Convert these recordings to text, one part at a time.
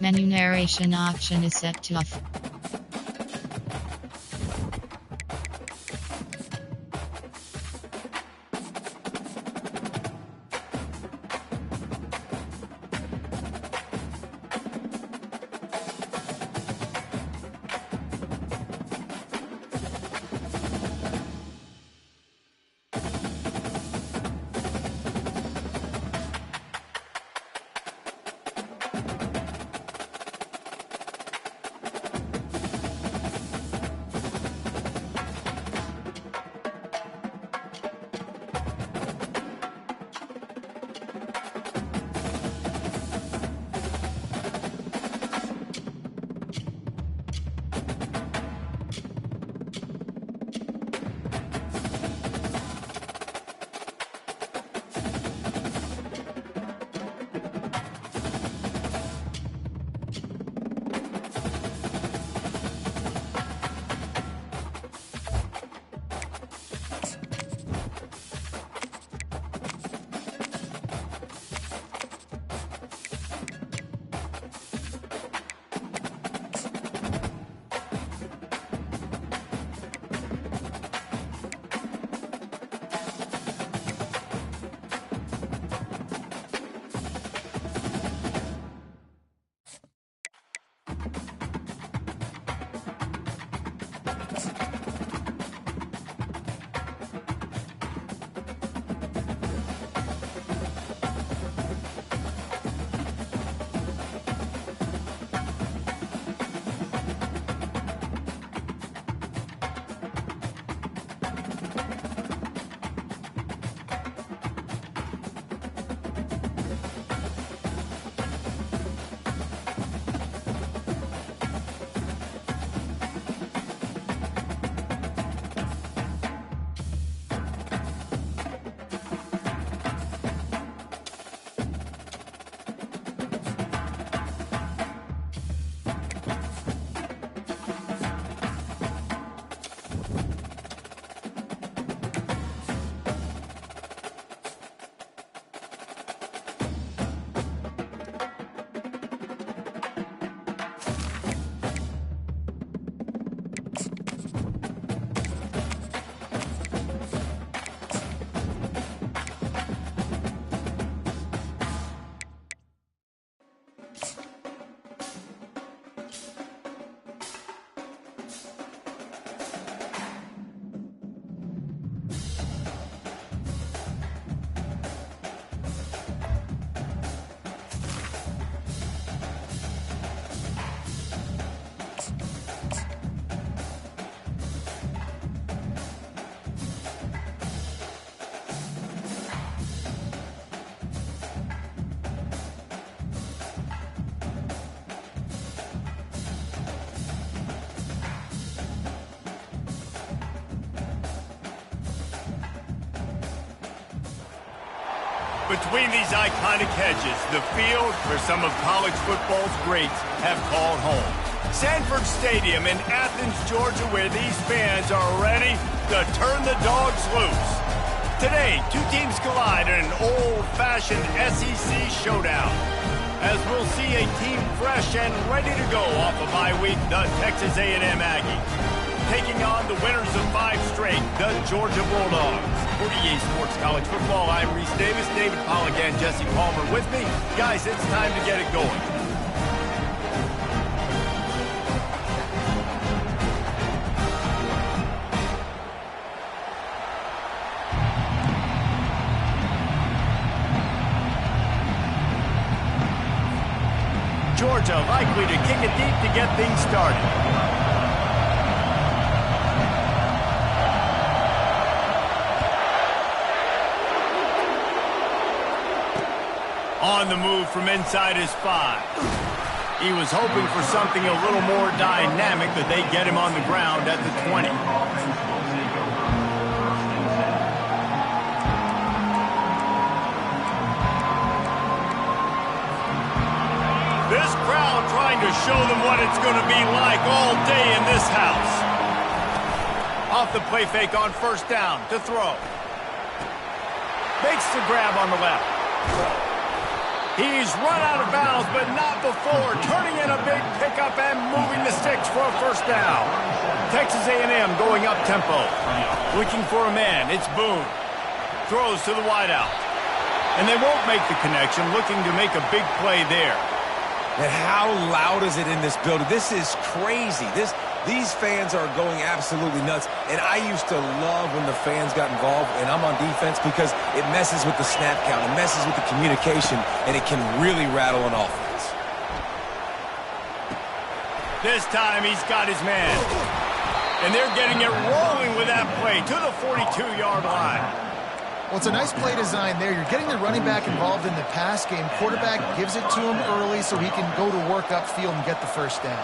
Menu narration option is set to off. Between these iconic hedges, the field where some of college football's greats have called home. Sanford Stadium in Athens, Georgia, where these fans are ready to turn the dogs loose. Today, two teams collide in an old-fashioned SEC showdown. As we'll see a team fresh and ready to go off a bye week, the Texas A&M Aggies, taking on the winners of 5 straight, the Georgia Bulldogs. For EA Sports College Football, I'm Reese Davis, David Pollack, and Jesse Palmer with me. Guys, it's time to get it going. Georgia likely to kick it deep to get things started. On the move from inside his 5. He was hoping for something a little more dynamic, but they get him on the ground at the 20. This crowd trying to show them what it's going to be like all day in this house. Off the play fake on first down to throw. Makes the grab on the left. He's run out of bounds, but not before. Turning in a big pickup and moving the sticks for a first down. Texas A&M going up-tempo. Looking for a man. It's Boone. Throws to the wideout. And they won't make the connection, looking to make a big play there. And how loud is it in this building? This is crazy. These fans are going absolutely nuts. And I used to love when the fans got involved, and I'm on defense, because it messes with the snap count, it messes with the communication, and it can really rattle an offense. This time he's got his man. And they're getting it rolling with that play to the 42-yard line. Well, it's a nice play design there. You're getting the running back involved in the pass game. Quarterback gives it to him early so he can go to work upfield and get the first down.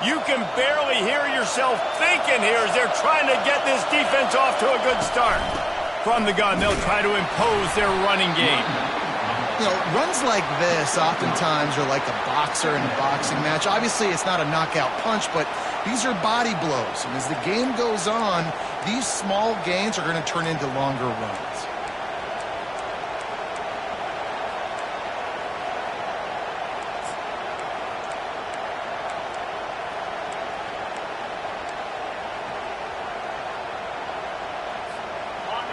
You can barely hear yourself thinking here as they're trying to get this defense off to a good start. From the gun, they'll try to impose their running game. You know, runs like this oftentimes are like a boxer in a boxing match. Obviously, it's not a knockout punch, but these are body blows. And as the game goes on, these small gains are going to turn into longer runs.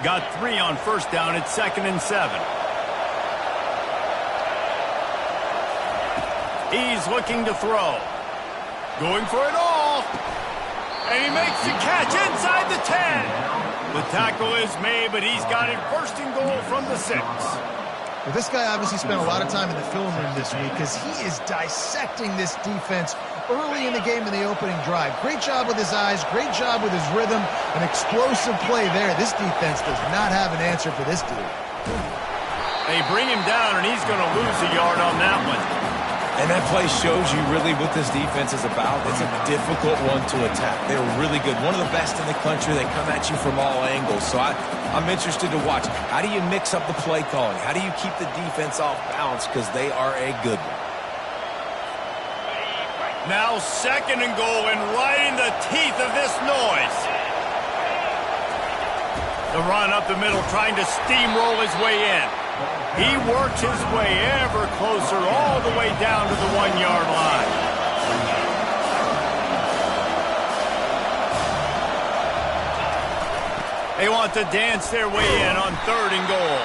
Got 3 on first down at 2nd and 7. He's looking to throw. Going for it all. And he makes the catch inside the 10. The tackle is made, but he's got it first and goal from the 6. Well, this guy obviously spent a lot of time in the film room this week because he is dissecting this defense early in the game in the opening drive. Great job with his eyes, great job with his rhythm, an explosive play there. This defense does not have an answer for this dude. They bring him down, and he's going to lose a yard on that one. And that play shows you really what this defense is about. It's a difficult one to attack. They're really good. One of the best in the country. They come at you from all angles. So I'm interested to watch. How do you mix up the play calling? How do you keep the defense off balance? Because they are a good one. Now 2nd and goal, and right in the teeth of this noise. The run up the middle, trying to steamroll his way in. He works his way ever closer all the way down to the 1-yard line. They want to dance their way in on 3rd and goal.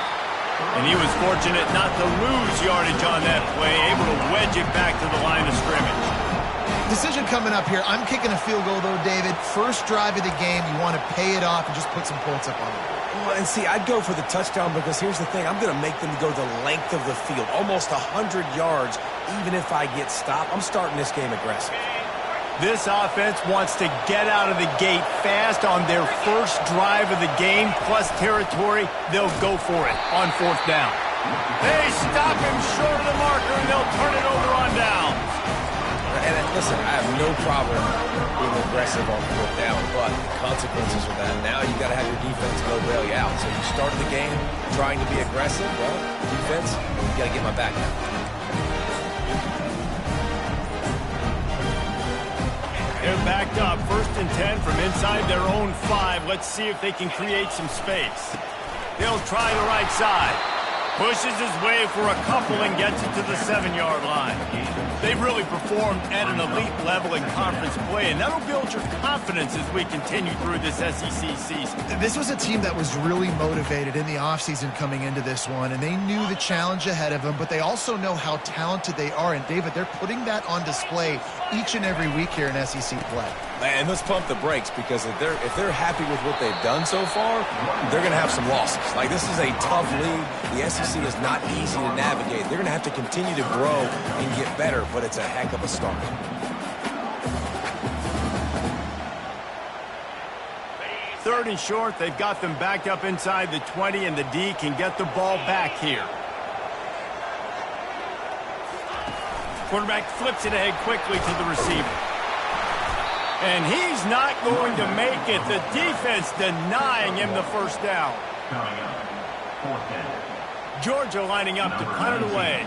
And he was fortunate not to lose yardage on that play, able to wedge it back to the line of scrimmage. Decision coming up here. I'm kicking a field goal, though, David. First drive of the game, you want to pay it off and just put some points up on it. Well, and see, I'd go for the touchdown because here's the thing. I'm going to make them go the length of the field, almost 100 yards, even if I get stopped. I'm starting this game aggressive. This offense wants to get out of the gate fast on their first drive of the game, plus territory. They'll go for it on 4th down. They stop him short of the marker, and they'll turn it over on down. And listen, I have no problem being aggressive on 4th down, but the consequences of that, now you got to have your defense go bail you out. So you started the game trying to be aggressive. Well, defense, you got to get my back now. They're backed up, 1st and 10 from inside their own 5. Let's see if they can create some space. They'll try the right side. Pushes his way for a couple and gets it to the 7-yard line. They've really performed at an elite level in conference play, and that'll build your confidence as we continue through this SEC season. This was a team that was really motivated in the offseason coming into this one, and they knew the challenge ahead of them, but they also know how talented they are. And, David, they're putting that on display each and every week here in SEC play. And let's pump the brakes, because if they're happy with what they've done so far, they're going to have some losses. Like, this is a tough league. The SEC is not easy to navigate. They're going to have to continue to grow and get better, but it's a heck of a start. Third and short, they've got them backed up inside the 20, and the D can get the ball back here. Quarterback flips it ahead quickly to the receiver. And he's not going to make it. The defense denying him the first down. Georgia lining up to punt it away.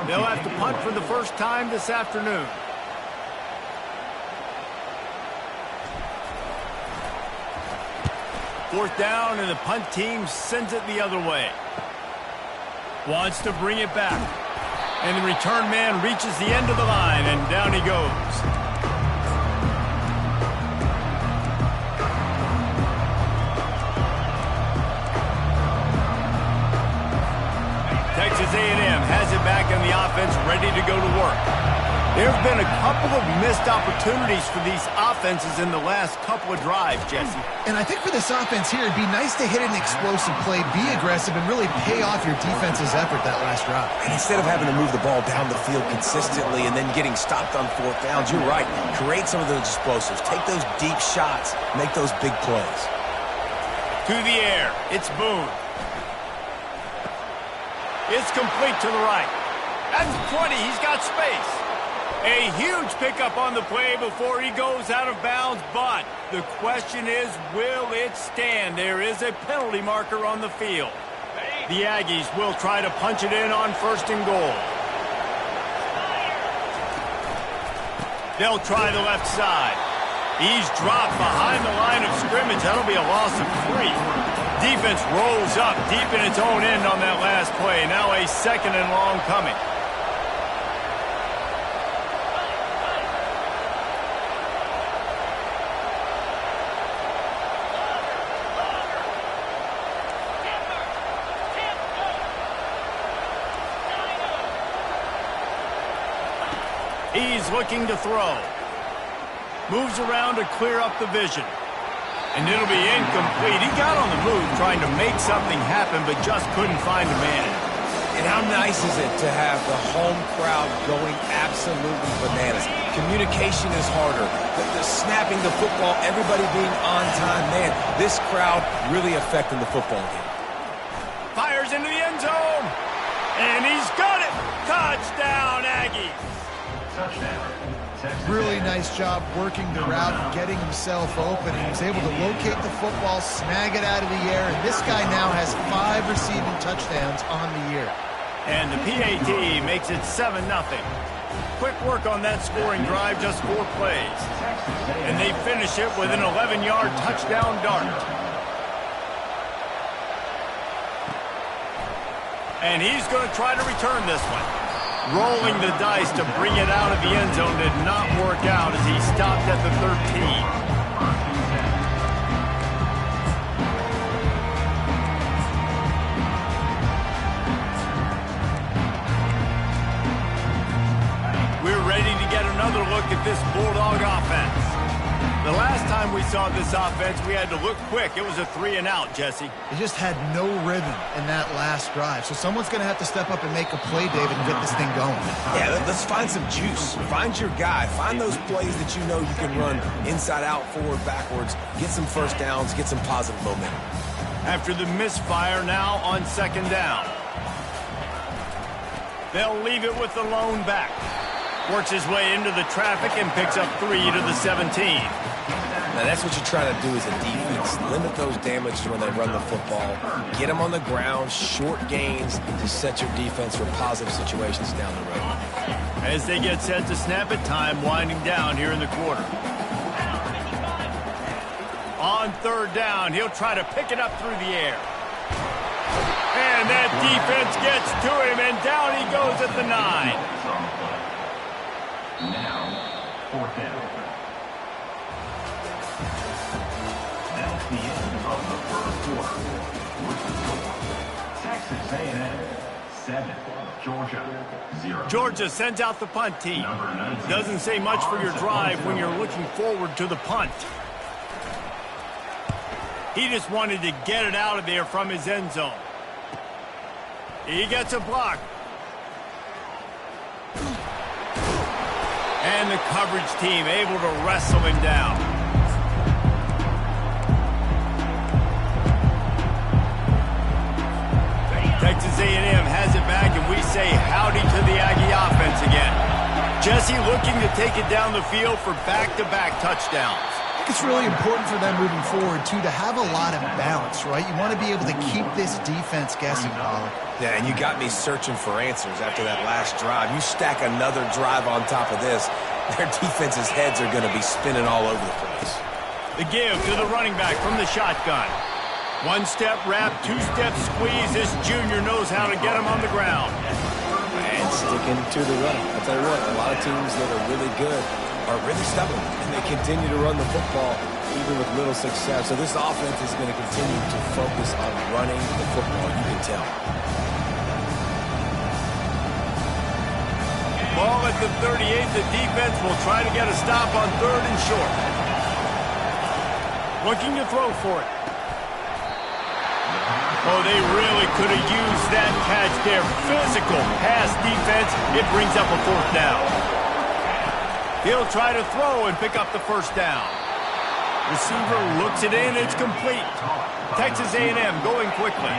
They'll have to punt for the first time this afternoon. Fourth down, and the punt team sends it the other way. Wants to bring it back. And the return man reaches the end of the line, and down he goes. Texas A&M has it back in the offense, ready to go to work. There have been a couple of missed opportunities for these offenses in the last couple of drives, Jesse. And I think for this offense here, it'd be nice to hit an explosive play, be aggressive, and really pay off your defense's effort that last drive. And instead of having to move the ball down the field consistently and then getting stopped on fourth downs, you're right. Create some of those explosives. Take those deep shots. Make those big plays. To the air. It's Boone. It's complete to the right. That's 20. He's got space. A huge pickup on the play before he goes out of bounds, but the question is, will it stand? There is a penalty marker on the field. The Aggies will try to punch it in on 1st and goal. They'll try the left side. He's dropped behind the line of scrimmage. That'll be a loss of 3. Defense rolls up deep in its own end on that last play. Now a 2nd and long coming. He's looking to throw. Moves around to clear up the vision. And it'll be incomplete. He got on the move trying to make something happen, but just couldn't find a man. And how nice is it to have the home crowd going absolutely bananas? Communication is harder. The snapping the football, everybody being on time. Man, this crowd really affecting the football game. Fires into the end zone. And he's got it. Touchdown, Aggies. Really nice job working the route and getting himself open. He was able to locate the football, snag it out of the air, and this guy now has 5 receiving touchdowns on the year. And the PAT makes it 7-0. Quick work on that scoring drive, just 4 plays. And they finish it with an 11-yard touchdown dart. And he's going to try to return this one. Rolling the dice to bring it out of the end zone did not work out as he stopped at the 13. We're ready to get another look at this Bulldog offense. The last time we saw this offense, we had to look quick. It was a 3-and-out, Jesse. They just had no rhythm in that last drive. So someone's going to have to step up and make a play, David, and get this thing going. Yeah, let's find some juice. Find your guy. Find those plays that you know you can run inside out, forward, backwards. Get some first downs. Get some positive momentum. After the misfire, now on 2nd down. They'll leave it with the lone back. Works his way into the traffic and picks up 3 to the 17. Now, that's what you try to do as a defense. Limit those damages when they run the football. Get them on the ground, short gains to set your defense for positive situations down the road. As they get set to snap it, time winding down here in the quarter. On 3rd down, he'll try to pick it up through the air. And that defense gets to him, and down he goes at the 9. Now, 4th down. That's the end of the first quarter. With the score, Texas A&M 7, Georgia 0. Georgia sends out the punt team. Doesn't say much for your drive when you're looking forward to the punt. He just wanted to get it out of there from his end zone. He gets a block. And the coverage team able to wrestle him down. Texas A&M has it back, and we say howdy to the Aggie offense again. Jesse looking to take it down the field for back-to-back touchdowns. I think it's really important for them moving forward, too, to have a lot of balance, right? You want to be able to keep this defense guessing, Pollard. Yeah, and you got me searching for answers after that last drive. You stack another drive on top of this, their defense's heads are going to be spinning all over the place. The give to the running back from the shotgun. One-step wrap, two-step squeeze. This junior knows how to get him on the ground. And sticking to the run. I'll tell you what, a lot of teams that are really good are really stubborn, and they continue to run the football even with little success. So this offense is going to continue to focus on running the football, you can tell. Ball at the 38. The defense will try to get a stop on 3rd and short. Looking to throw for it. Oh, they really could have used that catch there. Physical pass defense. It brings up a 4th down. He'll try to throw and pick up the 1st down. Receiver looks it in. It's complete. Texas A&M going quickly.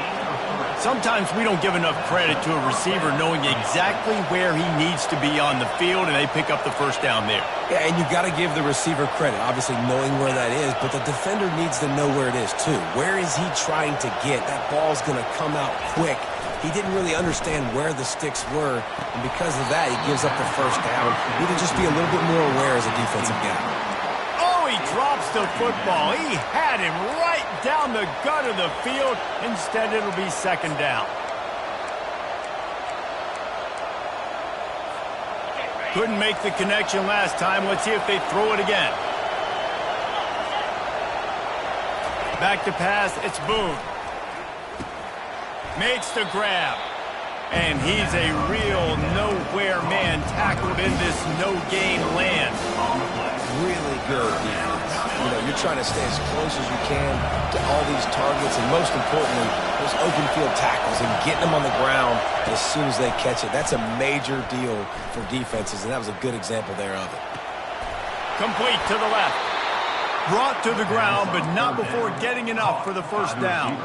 Sometimes we don't give enough credit to a receiver knowing exactly where he needs to be on the field, and they pick up the 1st down there. Yeah, and you've got to give the receiver credit, obviously knowing where that is, but the defender needs to know where it is too. Where is he trying to get? That ball's going to come out quick. He didn't really understand where the sticks were, and because of that, he gives up the 1st down. You need to just be a little bit more aware as a defensive guy. Oh, he drops the football. He had him right down the gut of the field. Instead, it'll be 2nd down. Couldn't make the connection last time. Let's see if they throw it again. Back to pass. It's Boone. Makes the grab. And he's a real nowhere man tackled in this no-gain land. Really good defense. You know, you're trying to stay as close as you can to all these targets, and most importantly, those open field tackles and getting them on the ground as soon as they catch it. That's a major deal for defenses, and that was a good example there of it. Complete to the left. Brought to the ground, but not before getting enough for the 1st down.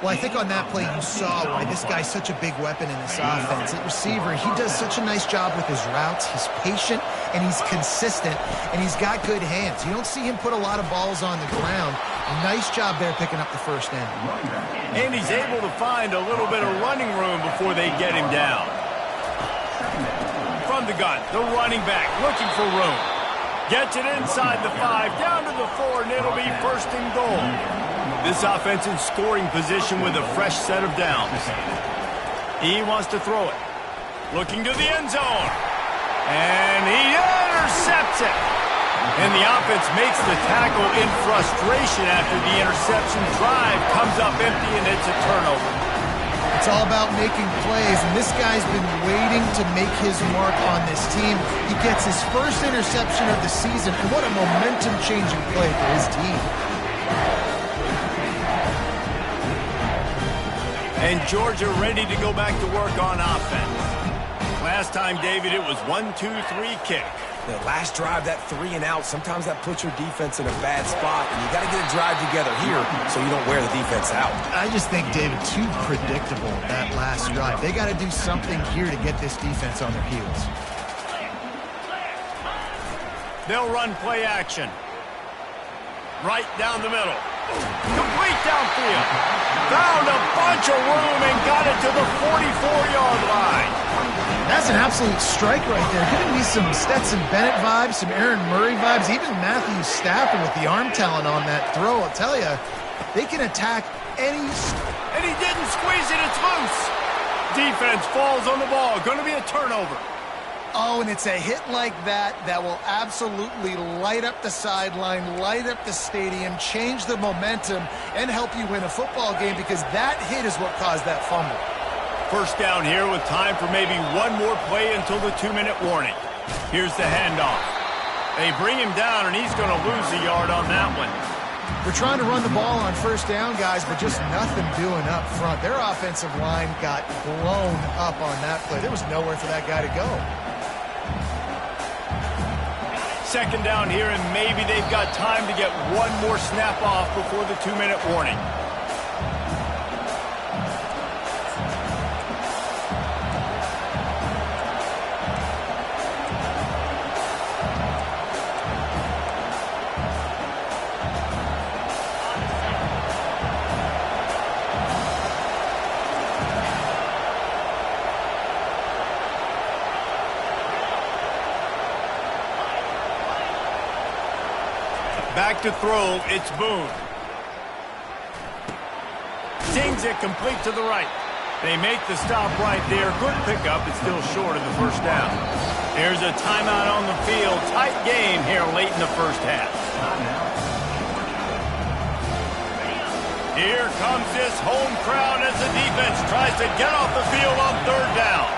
Well, I think on that play you saw why this guy's such a big weapon in this offense. At receiver, he does such a nice job with his routes. He's patient, and he's consistent, and he's got good hands. You don't see him put a lot of balls on the ground. Nice job there picking up the 1st down. And he's able to find a little bit of running room before they get him down. From the gun, the running back looking for room. Gets it inside the 5, down to the 4, and it'll be 1st and goal. This offense in scoring position with a fresh set of downs. He wants to throw it. Looking to the end zone. And he intercepts it. And the offense makes the tackle in frustration after the interception. Drive comes up empty, and it's a turnover. It's all about making plays, and this guy's been waiting to make his mark on this team. He gets his 1st interception of the season, and what a momentum-changing play for his team. And Georgia ready to go back to work on offense. Last time, David, it was 1-2-3 kick. The last drive, that 3 and out, sometimes that puts your defense in a bad spot, and you got to get a drive together here so you don't wear the defense out. I just think, David, too predictable, that last drive. They got to do something here to get this defense on their heels. They'll run play action. Right down the middle. Complete downfield. Found a bunch of room and got it to the 44-yard line. That's an absolute strike right there. Giving me some Stetson Bennett vibes, some Aaron Murray vibes, even Matthew Stafford with the arm talent on that throw. I'll tell you, they can attack any... And he didn't squeeze it. It's loose. Defense falls on the ball. Going to be a turnover. Oh, and it's a hit like that that will absolutely light up the sideline, light up the stadium, change the momentum, and help you win a football game, because that hit is what caused that fumble. 1st down here with time for maybe one more play until the 2-minute warning. Here's the handoff. They bring him down, and he's going to lose a yard on that one. We're trying to run the ball on 1st down, guys, but just nothing doing up front. Their offensive line got blown up on that play. There was nowhere for that guy to go. 2nd down here, and maybe they've got time to get one more snap off before the 2-minute warning. Back to throw, it's Boone. Sings it complete to the right. They make the stop right there. Good pickup. It's still short of the first down. There's a timeout on the field. Tight game here late in the first half. Here comes this home crowd as the defense tries to get off the field on third down.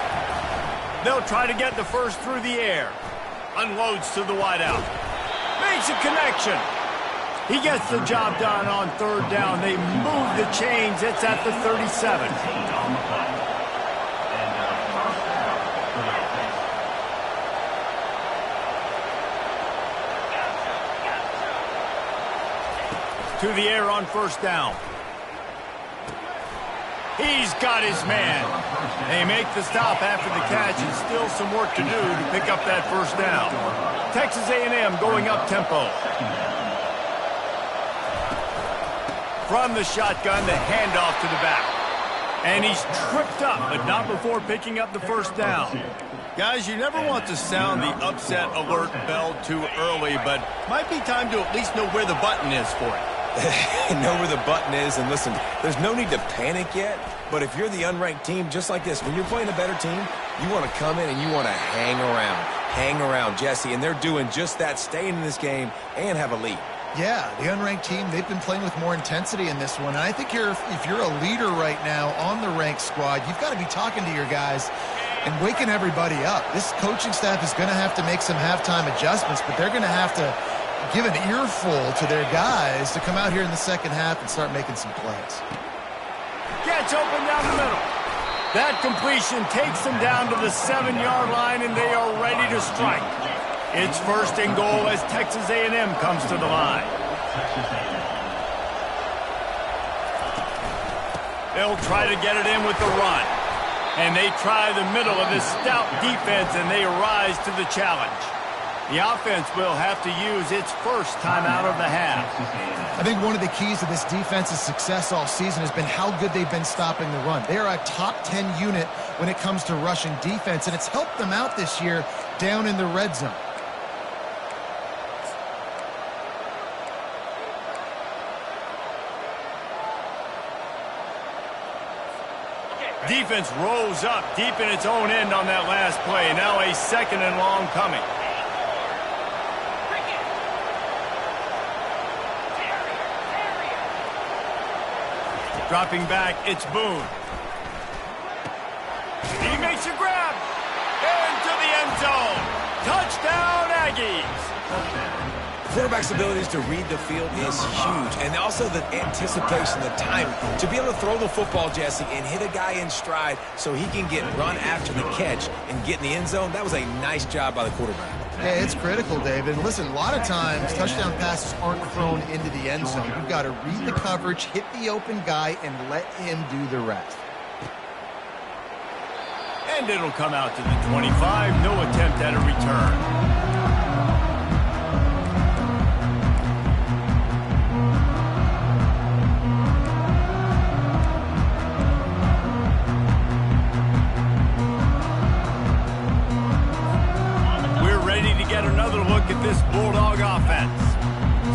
They'll try to get the first through the air. Unloads to the wideout. Makes a connection. He gets the job done on third down. They move the chains. It's at the 37. To the air on first down. He's got his man. They make the stop after the catch, and still some work to do to pick up that first down. Texas A&M going up tempo. From the shotgun, the handoff to the back. And he's tripped up, but not before picking up the first down. Guys, you never want to sound the upset alert bell too early, but might be time to at least know where the button is for it. Know where the button is, and listen, there's no need to panic yet, but if you're the unranked team, just like this, when you're playing a better team, you want to come in and you want to hang around, Jesse, and they're doing just that, staying in this game and have a lead. Yeah, the unranked team, they've been playing with more intensity in this one, and I think if you're a leader right now on the ranked squad, you've got to be talking to your guys and waking everybody up. This coaching staff is going to have to make some halftime adjustments, but they're going to have to give an earful to their guys to come out here in the second half and start making some plays. Gets open down the middle. That completion takes them down to the 7-yard line, and they are ready to strike. It's first and goal as Texas A&M comes to the line. They'll try to get it in with the run. And they try the middle of this stout defense, and they rise to the challenge. The offense will have to use its first timeout of the half. I think one of the keys to this defense's success all season has been how good they've been stopping the run. They are a top 10 unit when it comes to rushing defense, and it's helped them out this year down in the red zone. Defense rolls up deep in its own end on that last play. Now a second and long coming. Dropping back, it's Boone. He makes a grab. Into the end zone. Touchdown, Aggies. Quarterback's abilities to read the field is huge, and also the anticipation, the timing. To be able to throw the football, Jesse, and hit a guy in stride so he can get run after the catch and get in the end zone, that was a nice job by the quarterback. Yeah, it's critical, David. And listen, a lot of times touchdown passes aren't thrown into the end zone. You've got to read the coverage, hit the open guy, and let him do the rest. And it'll come out to the 25. No attempt at a return. At this Bulldog offense.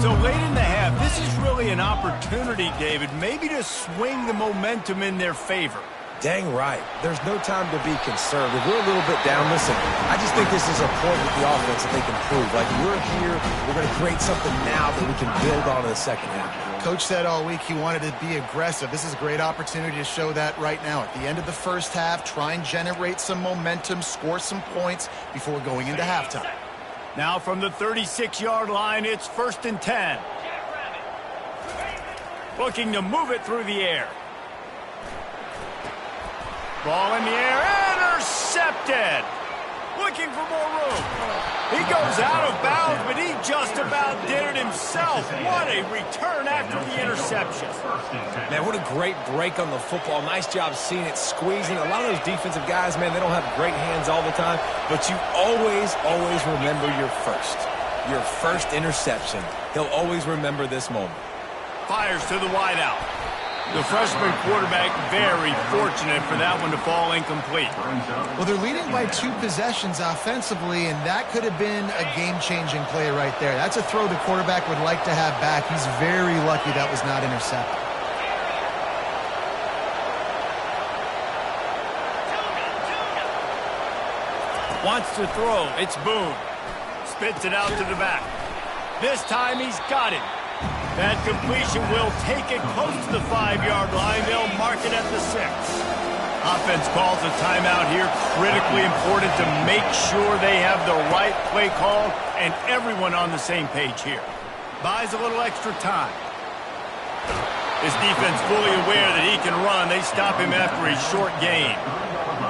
So late in the half, this is really an opportunity, David, maybe to swing the momentum in their favor. Dang right. There's no time to be conservative. We're a little bit down. Listen, I just think this is a point with the offense that they can prove. Like, we're here, we're going to create something now that we can build on in the second half. Coach said all week he wanted to be aggressive. This is a great opportunity to show that right now. At the end of the first half, try and generate some momentum, score some points before going into halftime. Now from the 36-yard line, it's first and 10. Looking to move it through the air. Ball in the air, intercepted. Looking for more room. He goes out of bounds, but he just about did it himself. What a return after the interception. Man, what a great break on the football. Nice job seeing it, squeezing. A lot of those defensive guys, man, they don't have great hands all the time, but you always remember your first interception. He'll always remember this moment. Fires to the wideout. The freshman quarterback very fortunate for that one to fall incomplete. Well, they're leading by 2 possessions offensively, and that could have been a game-changing play right there. That's a throw the quarterback would like to have back. He's very lucky that was not intercepted. Wants to throw. It's Boone. Spits it out to the back. This time he's got it. That completion will take it close to the 5-yard line. They'll mark it at the 6. Offense calls a timeout here. Critically important to make sure they have the right play call and everyone on the same page here. Buys a little extra time. This defense fully aware that he can run. They stop him after a short gain.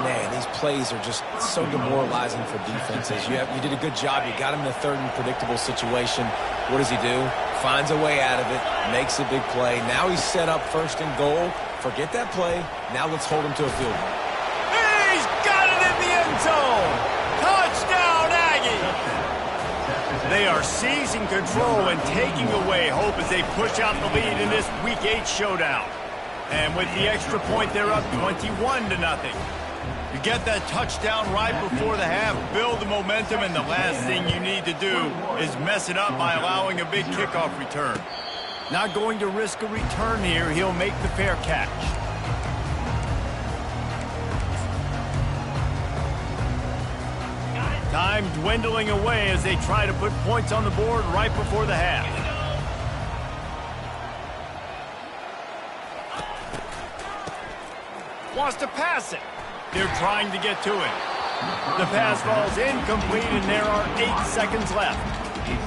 Man, these plays are just so demoralizing for defenses. You did a good job. You got him in a third and predictable situation. What does he do? Finds a way out of it, makes a big play. Now he's set up first and goal. Forget that play. Now let's hold him to a field goal. He's got it in the end zone. Touchdown, Aggie. They are seizing control and taking away hope as they push out the lead in this Week 8 showdown. And with the extra point, they're up 21-0. You get that touchdown right before the half, build the momentum, and the last thing you need to do is mess it up by allowing a big kickoff return. Not going to risk a return here. He'll make the fair catch. Time dwindling away as they try to put points on the board right before the half. Wants to pass it. They're trying to get to it. The pass falls incomplete, and there are 8 seconds left.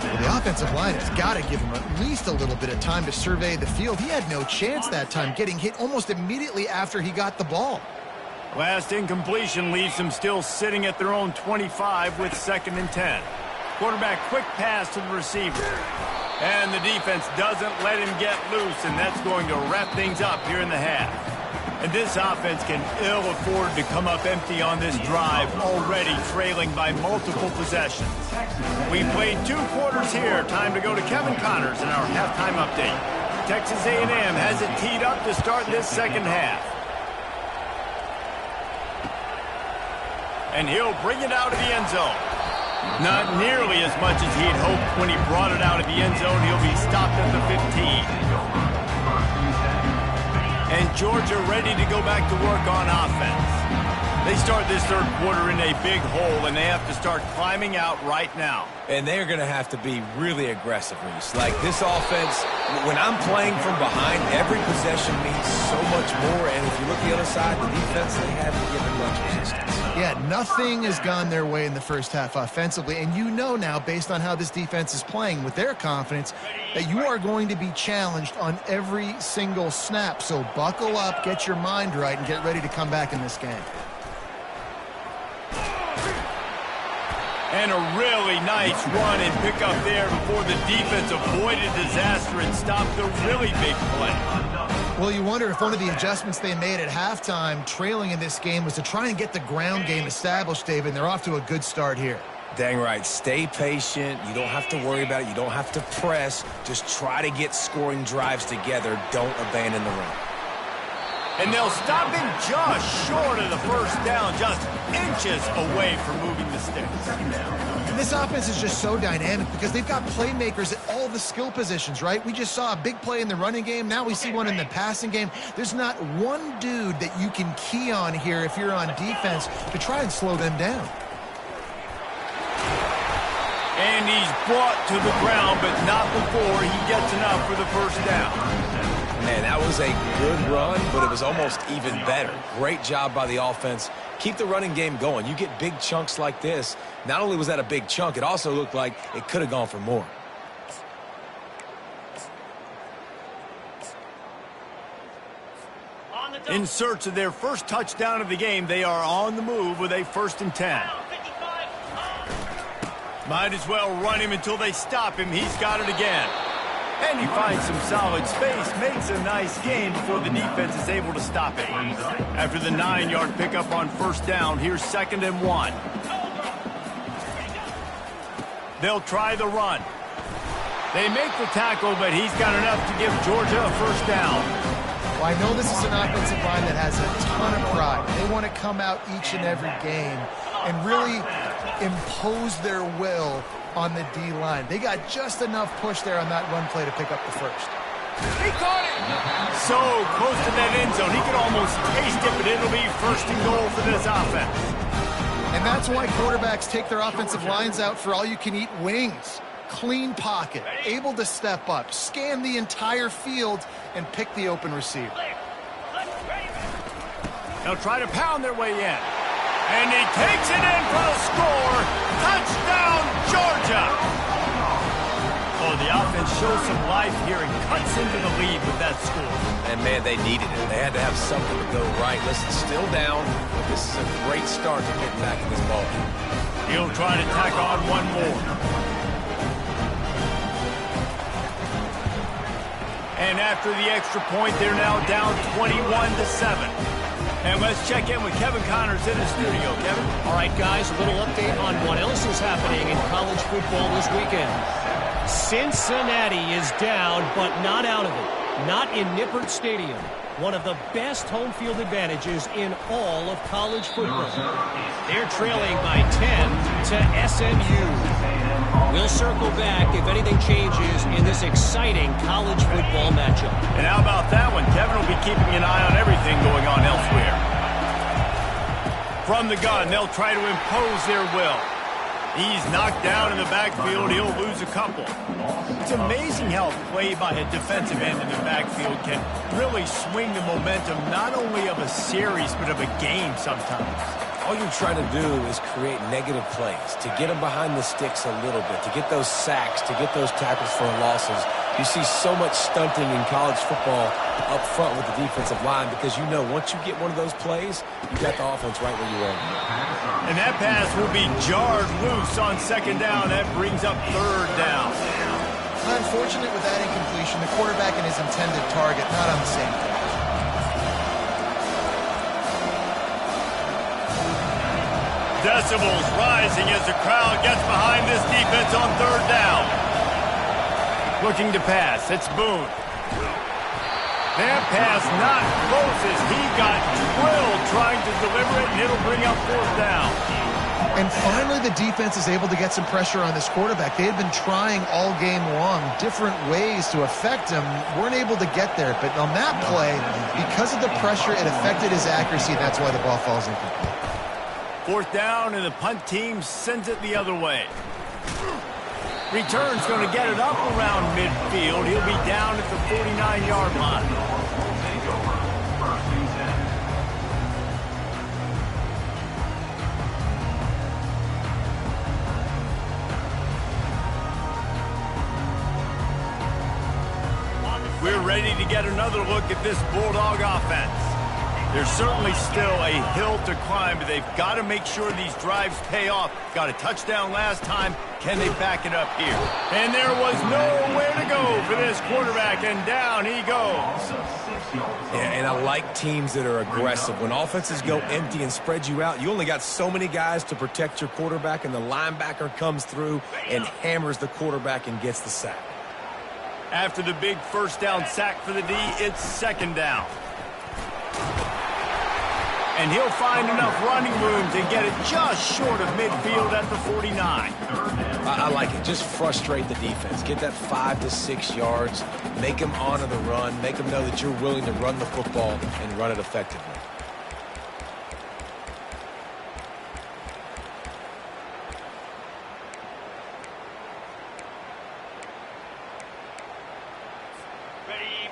Well, the offensive line has got to give him at least a little bit of time to survey the field. He had no chance that time, getting hit almost immediately after he got the ball. Last incompletion leaves them still sitting at their own 25 with 2nd and 10. Quarterback quick pass to the receiver. And the defense doesn't let him get loose, and that's going to wrap things up here in the half. And this offense can ill afford to come up empty on this drive, already trailing by multiple possessions. We've played 2 quarters here. Time to go to Kevin Connors in our halftime update. Texas A&M has it teed up to start this second half. And he'll bring it out of the end zone. Not nearly as much as he'd hoped when he brought it out of the end zone. He'll be stopped at the 15. And Georgia ready to go back to work on offense. They start this third quarter in a big hole, and they have to start climbing out right now. And they're going to have to be really aggressive, Reese. Like this offense, when I'm playing from behind, every possession means so much more. And if you look at the other side, the defense, they haven't given much resistance. Yeah, nothing has gone their way in the first half offensively. And you know now, based on how this defense is playing with their confidence, that you are going to be challenged on every single snap. So buckle up, get your mind right, and get ready to come back in this game. And a really nice run and pick up there before the defense avoided disaster and stopped the really big play. Well, you wonder if one of the adjustments they made at halftime, trailing in this game, was to try and get the ground game established, David, and they're off to a good start here. Dang right. Stay patient. You don't have to worry about it. You don't have to press. Just try to get scoring drives together. Don't abandon the run. And they'll stop him just short of the first down, just inches away from moving the sticks. And this offense is just so dynamic because they've got playmakers at all the skill positions, right? We just saw a big play in the running game. Now we see one in the passing game. There's not one dude that you can key on here if you're on defense to try and slow them down. And he's brought to the ground, but not before he gets enough for the first down. Man, that was a good run, but it was almost even better. Great job by the offense. Keep the running game going. You get big chunks like this. Not only was that a big chunk, it also looked like it could have gone for more. In search of their first touchdown of the game, they are on the move with a 1st and 10. Might as well run him until they stop him. He's got it again. And he finds some solid space, makes a nice gain before the defense is able to stop it. After the 9-yard pickup on first down, here's 2nd and 1. They'll try the run. They make the tackle, but he's got enough to give Georgia a first down. Well, I know this is an offensive line that has a ton of pride. They want to come out each and every game and really impose their will on the D-line. They got just enough push there on that run play to pick up the first. He caught it! So close to that end zone, he could almost taste it, but it'll be 1st and goal for this offense. And that's why quarterbacks take their offensive lines out for all-you-can-eat wings. Clean pocket, able to step up, scan the entire field, and pick the open receiver. They'll try to pound their way in. And he takes it in for the score. Touchdown, Georgia! Oh, the offense shows some life here and cuts into the lead with that score. And, man, they needed it. They had to have something to go right. Listen, still down. This is a great start to getting back in this ballgame. He'll try to tack on one more. And after the extra point, they're now down 21-7. And let's check in with Kevin Connors in the studio. Kevin? All right, guys, a little update on what else is happening in college football this weekend. Cincinnati is down, but not out of it. Not in Nippert Stadium. One of the best home field advantages in all of college football. They're trailing by 10 to SMU. We'll circle back if anything changes in this exciting college football matchup. And how about that one? Kevin will be keeping an eye on everything going on elsewhere. From the gun, they'll try to impose their will. He's knocked down in the backfield. He'll lose a couple. It's amazing how a play by a defensive end in the backfield can really swing the momentum not only of a series but of a game sometimes. All you're trying to do is create negative plays, to get them behind the sticks a little bit, to get those sacks, to get those tackles for losses. You see so much stunting in college football up front with the defensive line because you know once you get one of those plays, you got the offense right where you want it. And that pass will be jarred loose on second down. That brings up third down. Unfortunate with that incompletion, the quarterback and his intended target not on the same page. Decibels rising as the crowd gets behind this defense on third down. Looking to pass. It's Boone. That pass not close as he got drilled trying to deliver it, and it'll bring up fourth down. And finally, the defense is able to get some pressure on this quarterback. They had been trying all game long different ways to affect him. Weren't able to get there. But on that play, because of the pressure, it affected his accuracy, and that's why the ball falls incomplete. Fourth down, and the punt team sends it the other way. Return's going to get it up around midfield. He'll be down at the 49-yard line. We're ready to get another look at this Bulldog offense. There's certainly still a hill to climb, but they've got to make sure these drives pay off. Got a touchdown last time. Can they back it up here? And there was nowhere to go for this quarterback, and down he goes. Yeah, and I like teams that are aggressive. When offenses go empty and spread you out, you only got so many guys to protect your quarterback, and the linebacker comes through and hammers the quarterback and gets the sack. After the big first down sack for the D, it's second down. And he'll find enough running room to get it just short of midfield at the 49. I like it. Just frustrate the defense. Get that 5 to 6 yards. Make them honor the run. Make them know that you're willing to run the football and run it effectively.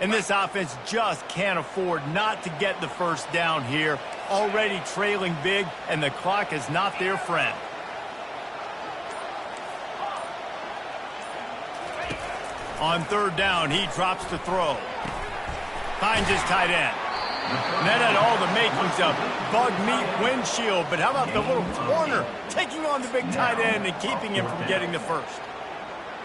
And this offense just can't afford not to get the first down here. Already trailing big, and the clock is not their friend. On third down, he drops to throw. Finds his tight end. And that had all the makings of bug meat windshield, but how about the little corner taking on the big tight end and keeping him from getting the first?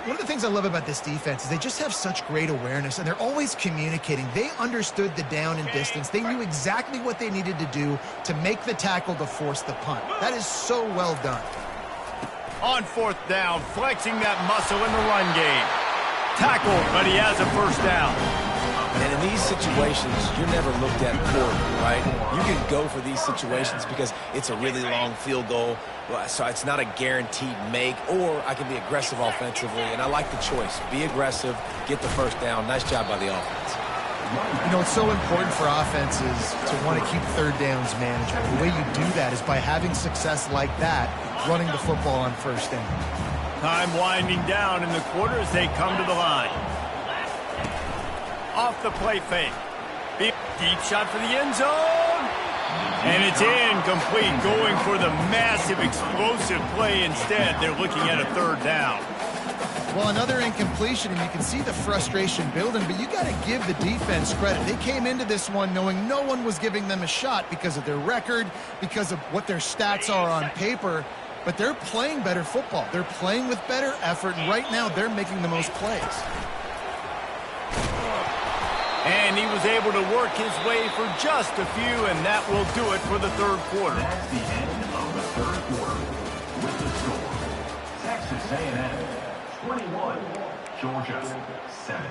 One of the things I love about this defense is they just have such great awareness, and they're always communicating. They understood the down and distance. They knew exactly what they needed to do to make the tackle to force the punt. That is so well done. On fourth down, flexing that muscle in the run game. Tackled, but he has a first down. And in these situations, you're never looked at poorly, right? You can go for these situations because it's a really long field goal, so it's not a guaranteed make, or I can be aggressive offensively, and I like the choice. Be aggressive, get the first down. Nice job by the offense. You know, it's so important for offenses to want to keep third downs manageable. The way you do that is by having success like that, running the football on first down. Time winding down in the quarter as they come to the line. Off the play fake. Deep shot for the end zone. And it's incomplete, going for the massive explosive play instead. They're looking at a third down. Well, another incompletion, and you can see the frustration building, but you got to give the defense credit. They came into this one knowing no one was giving them a shot because of their record, because of what their stats are on paper, but they're playing better football. They're playing with better effort, and right now they're making the most plays. And he was able to work his way for just a few, and that will do it for the third quarter. That's the end of the third quarter. With the score, Texas A&M 21, Georgia 7.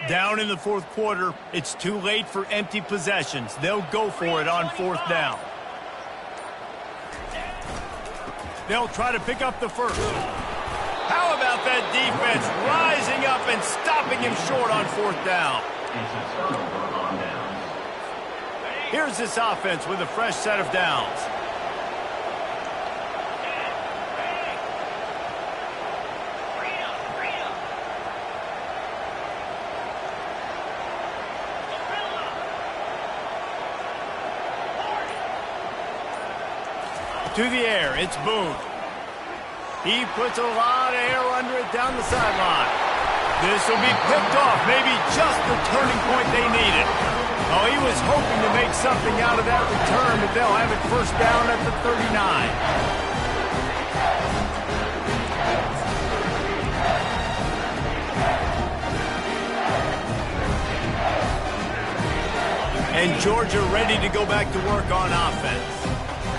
Down in the fourth quarter, it's too late for empty possessions. They'll go for it on fourth down. They'll try to pick up the first. How about that defense rising up and stopping him short on fourth down? It's a turnover on downs. Here's this offense with a fresh set of downs. To the air, it's Boone. He puts a lot of air under it down the sideline. This will be picked off, maybe just the turning point they needed. Oh, he was hoping to make something out of that return, but they'll have it first down at the 39. And Georgia ready to go back to work on offense.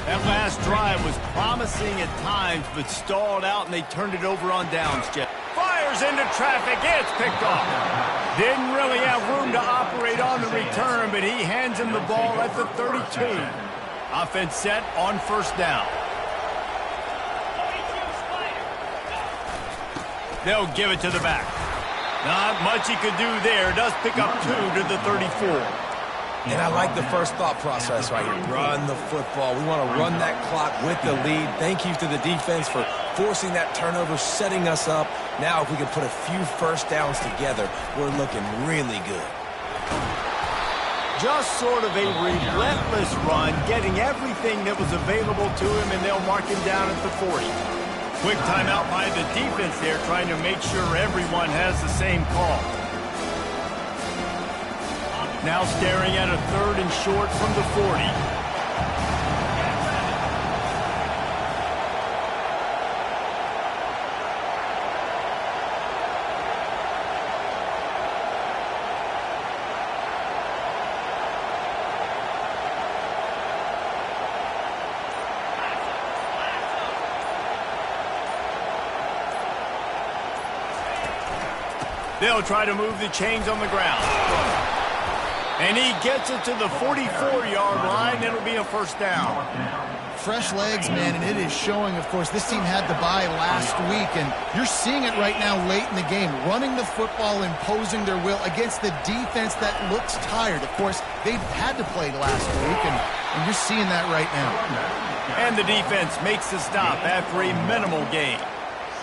That last drive was promising at times, but stalled out, and they turned it over on downs. Jeff fires into traffic. It's picked off. Didn't really have room to operate on the return, but he hands him the ball at the 32. Offense set on first down. They'll give it to the back. Not much he could do there. Does pick up 2 to the 34. And I like the first thought process right here. Run the football. We want to run that clock with the lead. Thank you to the defense for forcing that turnover, setting us up. Now if we can put a few first downs together, we're looking really good. Just sort of a relentless run, getting everything that was available to him, and they'll mark him down at the 40. Quick timeout by the defense there, trying to make sure everyone has the same call. Now staring at a third and short from the 40. They'll try to move the chains on the ground. And he gets it to the 44-yard line. It'll be a first down. Fresh legs, man, and it is showing, of course, this team had the bye last week, and you're seeing it right now late in the game, running the football, imposing their will against the defense that looks tired. Of course, they had to play last week, and you're seeing that right now. And the defense makes the stop after a minimal gain.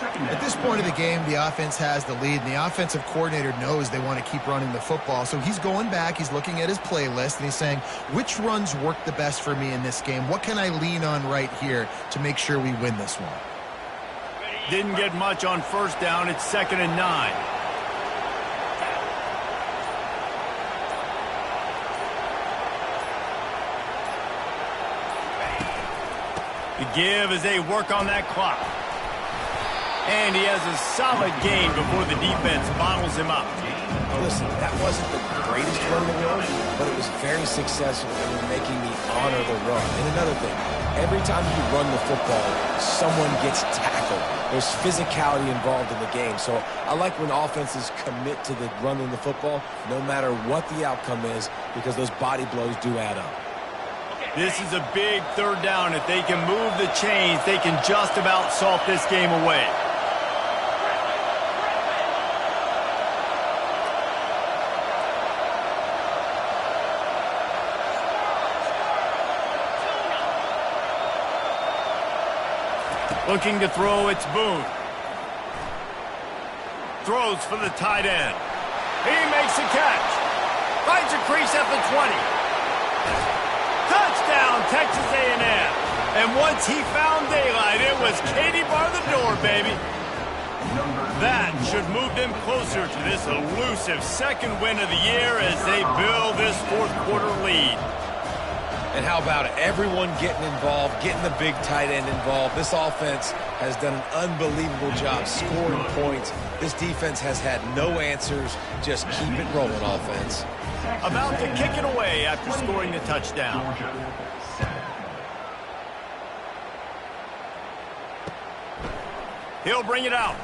At this point of the game, the offense has the lead, and the offensive coordinator knows they want to keep running the football. So he's going back, he's looking at his playlist, and he's saying, which runs work the best for me in this game? What can I lean on right here to make sure we win this one? Didn't get much on first down. It's 2nd and 9. The give as they work on that clock. And he has a solid gain before the defense bottles him up. Listen, that wasn't the greatest run in the world, but it was very successful, and we're making me honor the run. And another thing, every time you run the football, someone gets tackled. There's physicality involved in the game. So I like when offenses commit to the running the football, no matter what the outcome is, because those body blows do add up. This is a big third down. If they can move the chains, they can just about salt this game away. Looking to throw, it's Boone. Throws for the tight end. He makes a catch. Finds a crease at the 20. Touchdown, Texas A&M. And once he found daylight, it was Katie bar the door, baby. That should move them closer to this elusive second win of the year as they build this fourth quarter lead. And how about it? Everyone getting involved, getting the big tight end involved. This offense has done an unbelievable job scoring points. This defense has had no answers. Just keep it rolling, offense. About to kick it away after scoring the touchdown. He'll bring it out.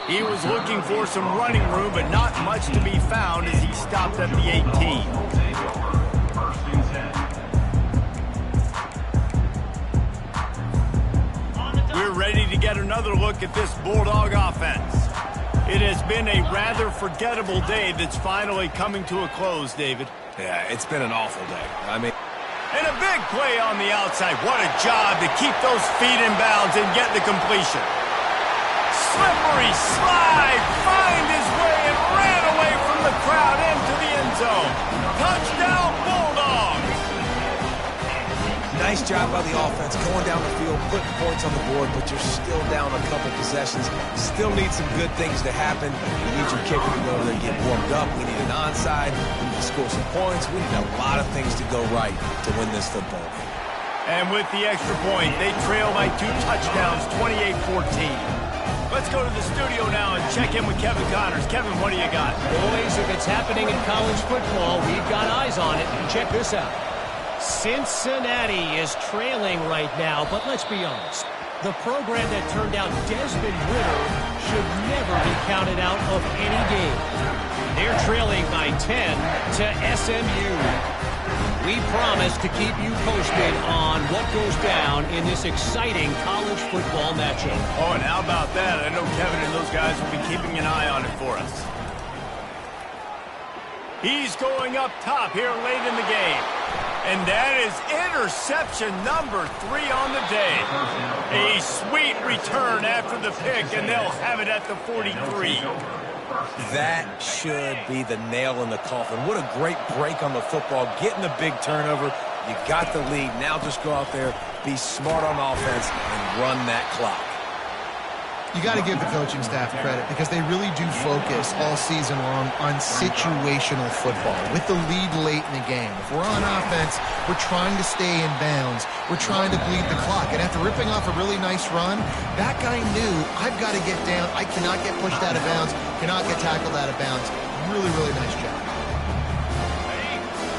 He was looking for some running room, but not much to be found as he stopped at the 18. We're ready to get another look at this Bulldog offense. It has been a rather forgettable day that's finally coming to a close, David. Yeah, it's been an awful day. I mean... And a big play on the outside. What a job to keep those feet in bounds and get the completion. Slippery slide, find his way and ran away from the crowd into the end zone. Touchdown, Bulldogs! Nice job by the offense, going down the field, putting points on the board, but you're still down a couple possessions. Still need some good things to happen. We need your kicker to go over there and get warmed up. We need an onside. We need to score some points. We need a lot of things to go right to win this football game. And with the extra point, they trail by 2 touchdowns, 28-14. Let's go to the studio now and check in with Kevin Connors. Kevin, what do you got? Boys, if it's happening in college football, we've got eyes on it. Check this out. Cincinnati is trailing right now, but let's be honest. The program that turned out Desmond Ritter should never be counted out of any game. They're trailing by 10 to SMU. We promise to keep you posted on what goes down in this exciting college football matchup. Oh, and how about that? I know Kevin and those guys will be keeping an eye on it for us. He's going up top here late in the game. And that is interception number 3 on the day. A sweet return after the pick, and they'll have it at the 43. That should be the nail in the coffin. What a great break on the football, getting the big turnover. You got the lead. Now just go out there, be smart on offense, and run that clock. You got to give the coaching staff credit because they really do focus all season long on situational football with the lead late in the game. If we're on offense, we're trying to stay in bounds. We're trying to bleed the clock. And after ripping off a really nice run, that guy knew, I've got to get down. I cannot get pushed out of bounds, cannot get tackled out of bounds. Really, really nice job.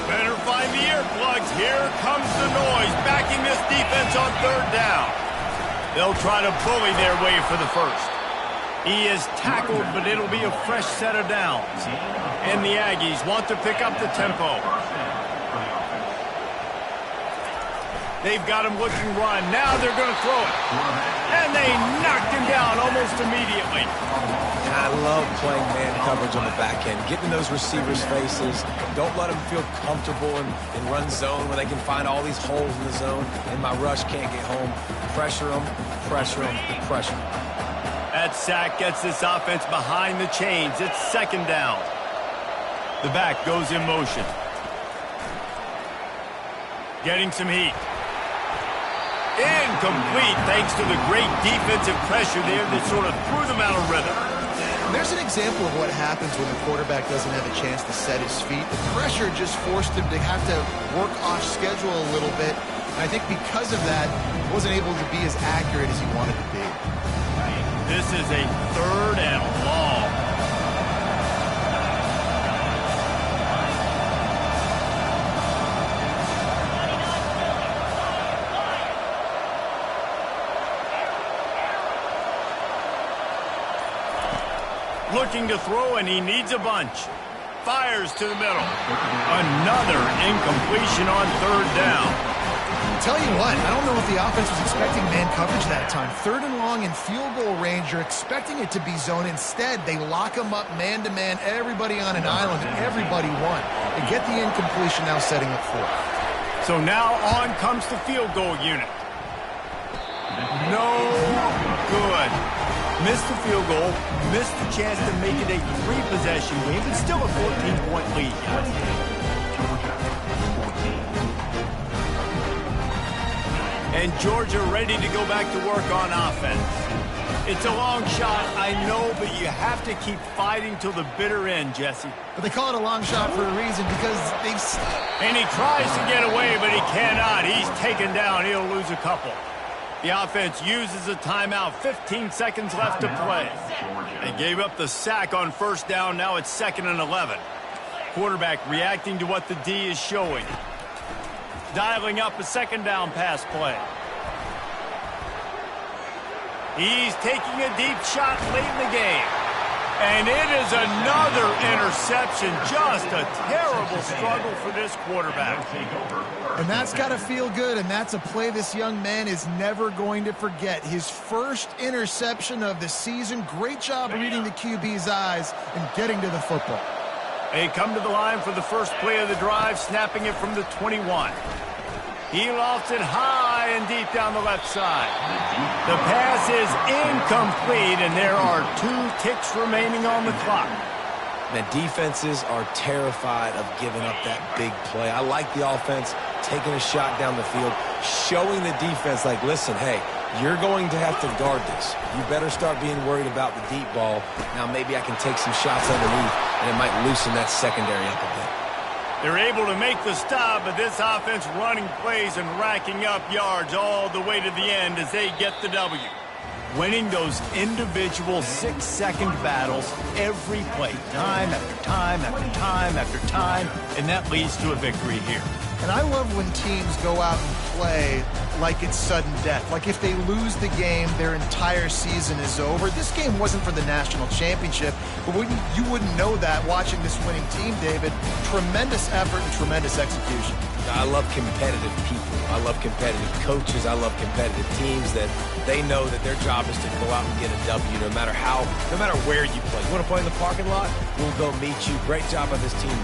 Better find the earplugs. Here comes the noise, backing this defense on third down. They'll try to bully their way for the first. He is tackled, but it'll be a fresh set of downs. And the Aggies want to pick up the tempo. They've got him looking run. Now they're going to throw it. And they knocked him down almost immediately. I love playing man coverage on the back end, getting in those receivers' faces. Don't let them feel comfortable in run zone where they can find all these holes in the zone, and my rush can't get home. Pressure them, pressure them, pressure them. That sack gets this offense behind the chains. It's second down. The back goes in motion. Getting some heat. Incomplete thanks to the great defensive pressure there that sort of threw them out of rhythm. There's an example of what happens when the quarterback doesn't have a chance to set his feet. The pressure just forced him to have to work off schedule a little bit. And I think because of that, he wasn't able to be as accurate as he wanted to be. This is a third and long. Looking to throw, and he needs a bunch. fires to the middle. Another incompletion on third down. Tell you what, I don't know if the offense was expecting man coverage that time. Third and long in field goal range, you're expecting it to be zone. Instead, they lock them up man-to-man, everybody on an island, and everybody won. They get the incompletion, now setting up fourth. So now on comes the field goal unit. No good. Missed the field goal, missed the chance to make it a 3-possession game, but still a 14-point lead, guys. And Georgia ready to go back to work on offense. It's a long shot, I know, but you have to keep fighting till the bitter end, Jesse. But they call it a long shot for a reason, because they've... And he tries to get away, but he cannot. He's taken down. He'll lose a couple. The offense uses a timeout. 15 seconds left to play. They gave up the sack on first down. Now it's 2nd and 11. Quarterback reacting to what the D is showing. Dialing up a 2nd down pass play. He's taking a deep shot late in the game. And it is another interception. Just a terrible struggle for this quarterback. And that's got to feel good, and that's a play this young man is never going to forget. His first interception of the season. Great job reading the QB's eyes and getting to the football. They come to the line for the first play of the drive, snapping it from the 21. He lofts it high and deep down the left side. The pass is incomplete, and there are 2 ticks remaining on the clock. The defenses are terrified of giving up that big play. I like the offense taking a shot down the field, showing the defense, like, listen, hey, you're going to have to guard this. You better start being worried about the deep ball. Now maybe I can take some shots underneath, and it might loosen that secondary up a bit. They're able to make the stop, but this offense running plays and racking up yards all the way to the end as they get the W. Winning those individual 6-second battles every play, time after time after time after time, and that leads to a victory here. And I love when teams go out and play like it's sudden death. Like if they lose the game, their entire season is over. This game wasn't for the national championship, but you wouldn't know that watching this winning team, David. Tremendous effort and tremendous execution. I love competitive people. I love competitive coaches. I love competitive teams that they know that their job is to go out and get a W no matter where you play. You want to play in the parking lot? We'll go meet you. Great job by this team.